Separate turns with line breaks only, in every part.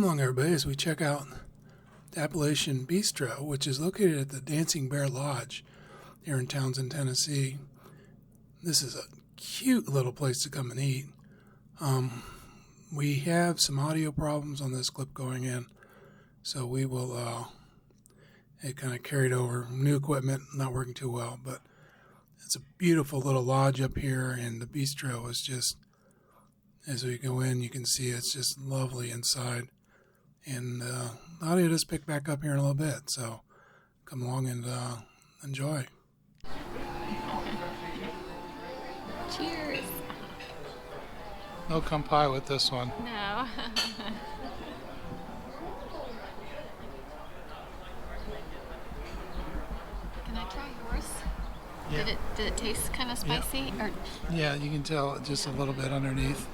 along, everybody, as we check out the Appalachian Bistro, which is located at the Dancing Bear Lodge here in Townsend, Tennessee. This is a cute little place to come and eat. We have some audio problems on this clip going in, so we will, it kind of carried over. New equipment, not working too well, but it's a beautiful little lodge up here, and the bistro is just, as we go in, you can see it's just lovely inside. And the audio just pick back up here in a little bit, so come along and enjoy.
Cheers.
No kumpai with this one.
No. Can I try yours?
Yeah.
Did it taste kind of spicy?
Yeah.
Or
Yeah, you can tell just a little bit underneath.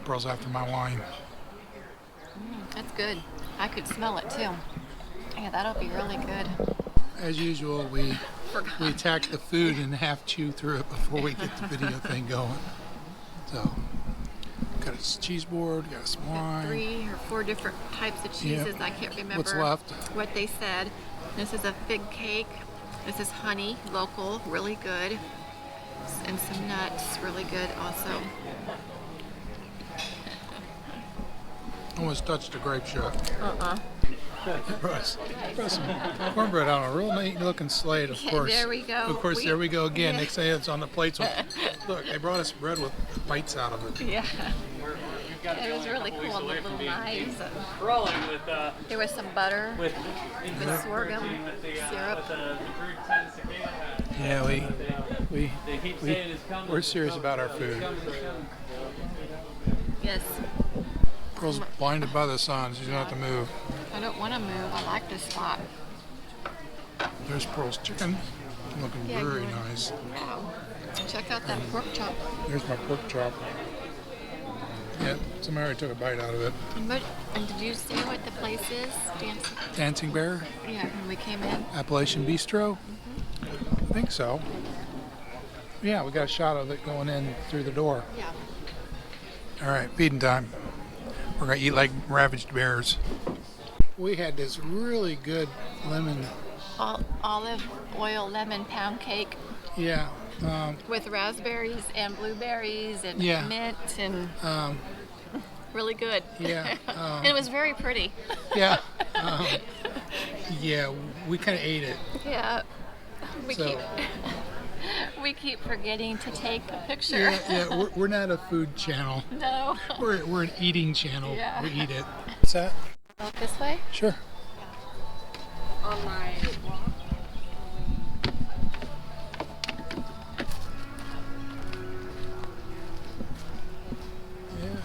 Pearl's after my wine.
That's good. I could smell it too. Yeah, that'll be really good.
As usual, we attack the food and half chew through it before we get the video thing going. So, got a cheese board, got some wine.
3 or 4 different types of cheeses.
Yep.
I can't remember
What's left.
what they said. This is a fig cake. This is honey, local, really good. And some nuts, really good also.
Almost touched a grape shot.
Uh-uh.
Press some cornbread on a real neat looking slate, of course.
There we go.
Of course, there we go again.
Yeah.
Next thing it's on the plates. Look, they brought us bread with bites out of it.
Yeah. It was really cool on the little knives. There was some butter with sorghum syrup.
Yeah, we're serious about our food.
Yes.
Girl's blinded by the sun. She's gonna have to move.
I don't want to move. I like this spot.
There's Pearl's chicken, looking very nice.
Wow. Check out that pork chop.
There's my pork chop. Yeah, somebody already took a bite out of it.
And did you see what the place is?
Dancing Bear?
Yeah, when we came in.
Appalachian Bistro? I think so. Yeah, we got a shot of it going in through the door.
Yeah.
All right, feeding time. We're going to eat like ravaged bears. We had this really good lemon.
Olive oil lemon pound cake.
Yeah.
With raspberries and blueberries and mint and really good.
Yeah.
And it was very pretty.
Yeah. Yeah, we kind of ate it.
Yeah. We keep forgetting to take a picture.
Yeah, we're not a food channel.
No.
We're an eating channel.
Yeah.
We eat it. What's that?
Out this way?
Sure.
On my walk.
Yeah.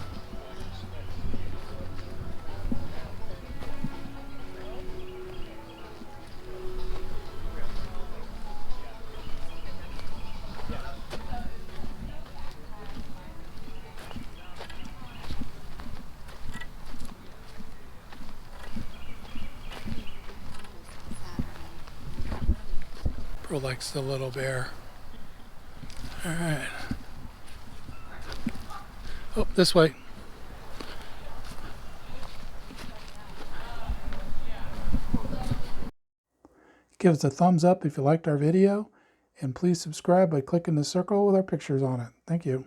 Pearl likes the little bear. All right. Oh, this way. Give us a thumbs up if you liked our video, and please subscribe by clicking the circle with our pictures on it. Thank you.